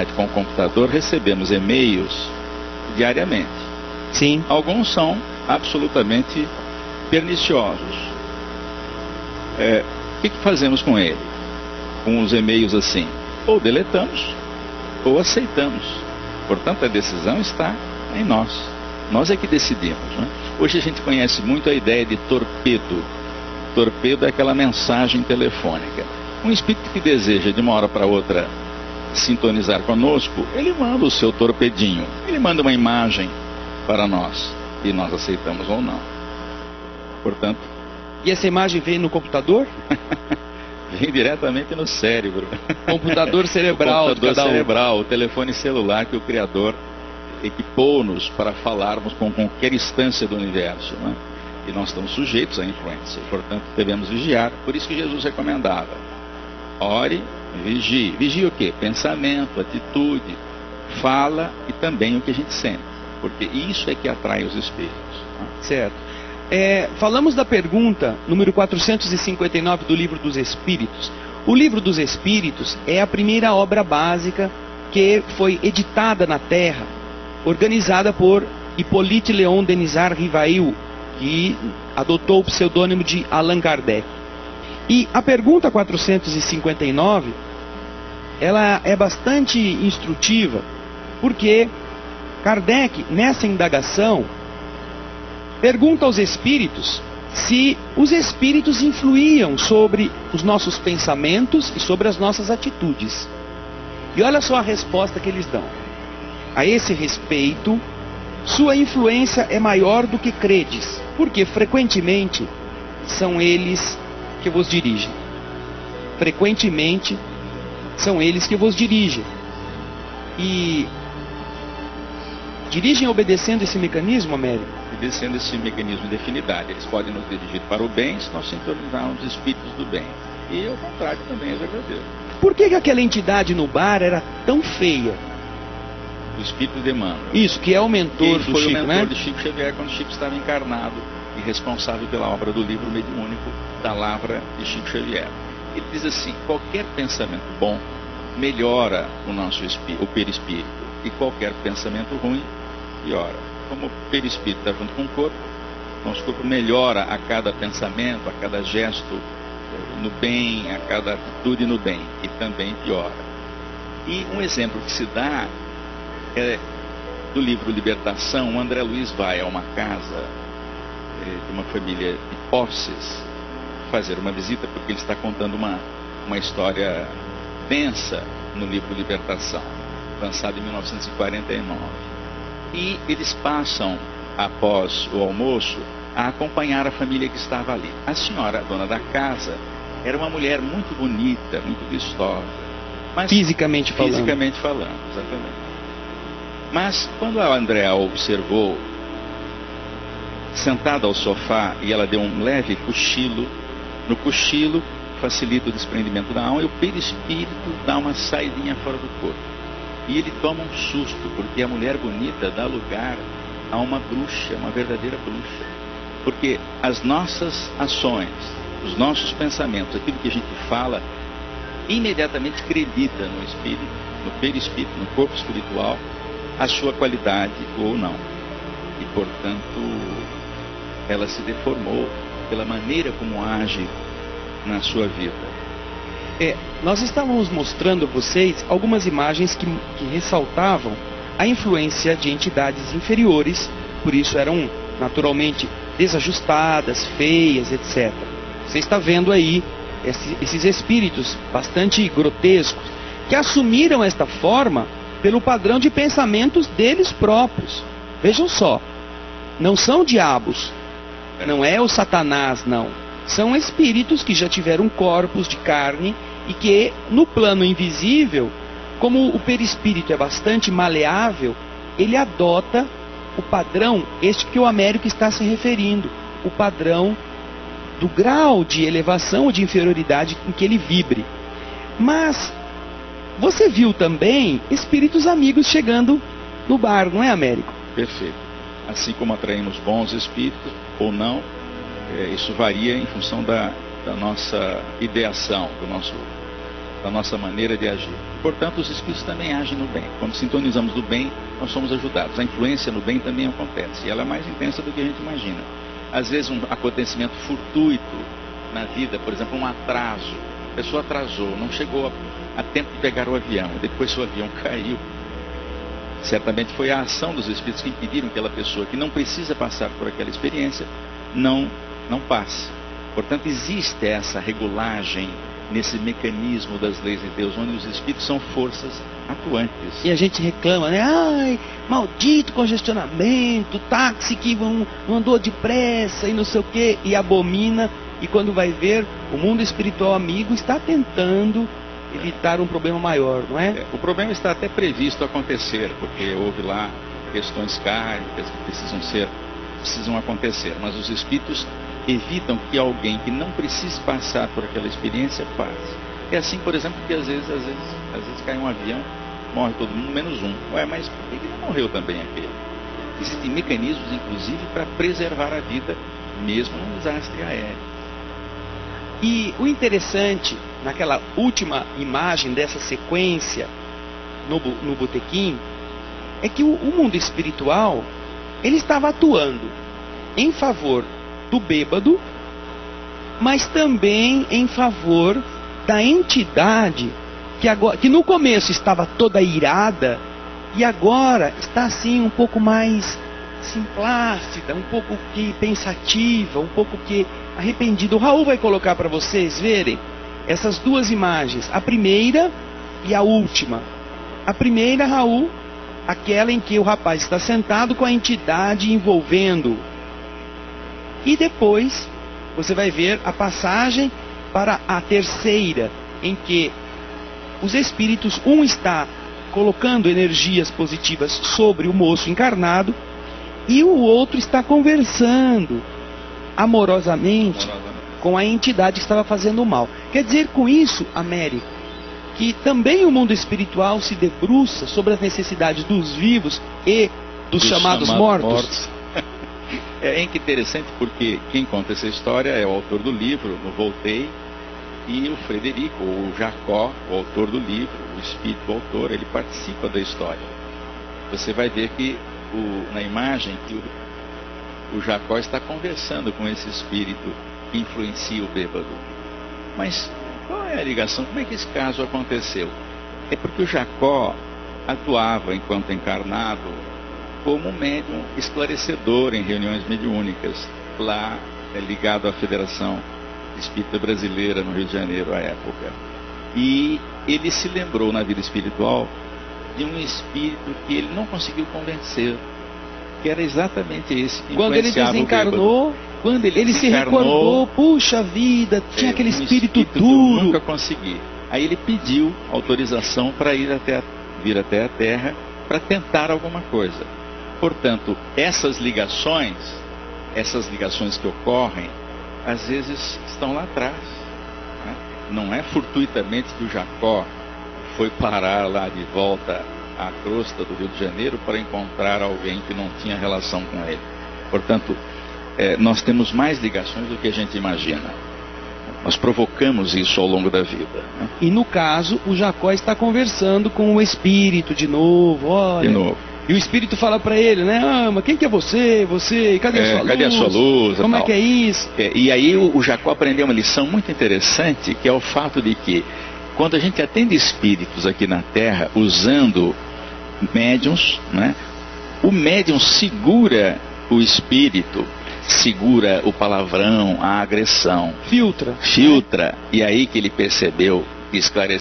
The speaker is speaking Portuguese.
intimidade com o computador, recebemos e-mails diariamente. Sim. Alguns são absolutamente perniciosos. O que fazemos com ele? Com os e-mails assim? Ou deletamos, ou aceitamos. Portanto, a decisão está em nós. Nós é que decidimos, né? Hoje a gente conhece muito a ideia de torpedo. Torpedo é aquela mensagem telefônica. Um espírito que deseja de uma hora para outra sintonizar conosco, ele manda o seu torpedinho. Ele manda uma imagem para nós, e nós aceitamos ou não. Portanto... E essa imagem vem no computador? Vem diretamente no cérebro. Computador cerebral. O computador cerebral, o telefone celular que o Criador equipou-nos para falarmos com qualquer instância do universo, né? E nós estamos sujeitos à influência, portanto devemos vigiar. Por isso que Jesus recomendava: ore, vigie. Vigie o quê? Pensamento, atitude, fala e também o que a gente sente, porque isso é que atrai os espíritos, né? Certo. Falamos da pergunta número 459 do Livro dos Espíritos. O Livro dos Espíritos é a primeira obra básica que foi editada na Terra, organizada por Hippolyte Léon Denisard Rivail, que adotou o pseudônimo de Allan Kardec. E a pergunta 459, ela é bastante instrutiva, porque Kardec, nessa indagação, pergunta aos espíritos se os espíritos influíam sobre os nossos pensamentos e sobre as nossas atitudes. E olha só a resposta que eles dão. A esse respeito, sua influência é maior do que credes, porque frequentemente são eles que vos dirigem. Frequentemente são eles que vos dirigem. E dirigem obedecendo esse mecanismo, Américo? Obedecendo esse mecanismo de afinidade. Eles podem nos dirigir para o bem se nós sintonizarmos os espíritos do bem. E ao contrário também é verdadeiro. Por que aquela entidade no bar era tão feia? O espírito de Emmanuel. Isso, que é o mentor do Chico, né? Foi o mentor de Chico Xavier quando Chico estava encarnado e responsável pela obra do livro mediúnico da Lavra de Chico Xavier. Ele diz assim: qualquer pensamento bom melhora o nosso espírito, o perispírito, e qualquer pensamento ruim piora. Como o perispírito está junto com o corpo, nosso corpo melhora a cada pensamento, a cada gesto no bem, a cada atitude no bem, e também piora. E um exemplo que se dá é do livro Libertação. O André Luiz vai a uma casa de uma família de posses fazer uma visita, porque ele está contando uma história densa no livro Libertação, lançado em 1949. E eles passam, após o almoço, a acompanhar a família que estava ali. A senhora, a dona da casa, era uma mulher muito bonita, muito vistosa. Mas, fisicamente falando. Fisicamente falando, exatamente. Mas quando a Andréa observou, sentada ao sofá, e ela deu um leve cochilo, no cochilo facilita o desprendimento da alma e o perispírito dá uma saidinha fora do corpo. E ele toma um susto, porque a mulher bonita dá lugar a uma bruxa, uma verdadeira bruxa. Porque as nossas ações, os nossos pensamentos, aquilo que a gente fala, imediatamente acredita no espírito, no perispírito, no corpo espiritual, a sua qualidade ou não. E, portanto, ela se deformou pela maneira como age na sua vida. Nós estávamos mostrando a vocês algumas imagens que ressaltavam a influência de entidades inferiores, por isso eram naturalmente desajustadas, feias, etc. Você está vendo aí esses espíritos bastante grotescos, que assumiram esta forma pelo padrão de pensamentos deles próprios. Vejam só, não são diabos, não é o Satanás, não. São espíritos que já tiveram corpos de carne e que no plano invisível, como o perispírito é bastante maleável, ele adota o padrão, este que o Américo está se referindo, o padrão do grau de elevação ou de inferioridade em que ele vibre. Mas você viu também espíritos amigos chegando no bar, não é, Américo? Perfeito. Assim como atraímos bons espíritos ou não, isso varia em função da nossa ideação, do nosso da nossa maneira de agir. Portanto, os espíritos também agem no bem. Quando sintonizamos do bem, nós somos ajudados. A influência no bem também acontece, e ela é mais intensa do que a gente imagina. Às vezes um acontecimento fortuito na vida, por exemplo, um atraso, a pessoa atrasou, não chegou a tempo de pegar o avião, depois o avião caiu. Certamente foi a ação dos espíritos que impediram que aquela pessoa que não precisa passar por aquela experiência não passe. Portanto, existe essa regulagem nesse mecanismo das leis de Deus, onde os espíritos são forças atuantes. E a gente reclama, né? Ai, maldito congestionamento, táxi que não andou depressa e não sei o quê, e abomina. E quando vai ver, o mundo espiritual amigo está tentando evitar um problema maior, não é? O problema está até previsto acontecer, porque houve lá questões kármicas que precisam acontecer, mas os espíritos evitam que alguém que não precise passar por aquela experiência passe. É assim, por exemplo, que às vezes cai um avião, morre todo mundo, menos um. Ué, mas por que ele não morreu também aquele? Existem mecanismos, inclusive, para preservar a vida, mesmo num desastre aéreo. E o interessante, naquela última imagem dessa sequência no botequim, é que o mundo espiritual, ele estava atuando em favor do bêbado, mas também em favor da entidade que no começo estava toda irada e agora está assim um pouco mais assim, plácida, um pouco que pensativa, um pouco que arrependida. O Raul vai colocar para vocês verem essas duas imagens, a primeira e a última. A primeira, Raul, aquela em que o rapaz está sentado com a entidade envolvendo. E depois você vai ver a passagem para a terceira, em que os espíritos, um está colocando energias positivas sobre o moço encarnado e o outro está conversando amorosamente com a entidade que estava fazendo mal. Quer dizer com isso, Américo, que também o mundo espiritual se debruça sobre as necessidades dos vivos e dos chamados mortos. É interessante porque quem conta essa história é o autor do livro, no Voltei, e o Frederico, ou o Jacó, o autor do livro, o espírito do autor, ele participa da história. Você vai ver que na imagem que o Jacó está conversando com esse espírito que influencia o bêbado. Mas qual é a ligação? Como é que esse caso aconteceu? É porque o Jacó atuava enquanto encarnado como médium esclarecedor em reuniões mediúnicas, lá ligado à Federação Espírita Brasileira no Rio de Janeiro à época. E ele se lembrou na vida espiritual de um espírito que ele não conseguiu convencer, que era exatamente esse que quando ele desencarnou, quando ele se recordou, puxa vida, tinha aquele espírito duro. Eu nunca consegui. Aí ele pediu autorização para vir até a Terra para tentar alguma coisa. Portanto, essas ligações que ocorrem, às vezes estão lá atrás, né? Não é fortuitamente que o Jacó foi parar lá de volta à crosta do Rio de Janeiro para encontrar alguém que não tinha relação com ele. Portanto, nós temos mais ligações do que a gente imagina. Nós provocamos isso ao longo da vida, né? E no caso, o Jacó está conversando com o espírito de novo, olha. De novo. E o espírito fala para ele, né? Ah, mas quem que é você? Cadê a sua luz? Cadê a sua luz? Como é que é isso? E aí o Jacó aprendeu uma lição muito interessante, que é o fato de que quando a gente atende espíritos aqui na Terra, usando médiuns, né? O médium segura o espírito, segura o palavrão, a agressão. Filtra. E aí que ele percebeu, esclareceu.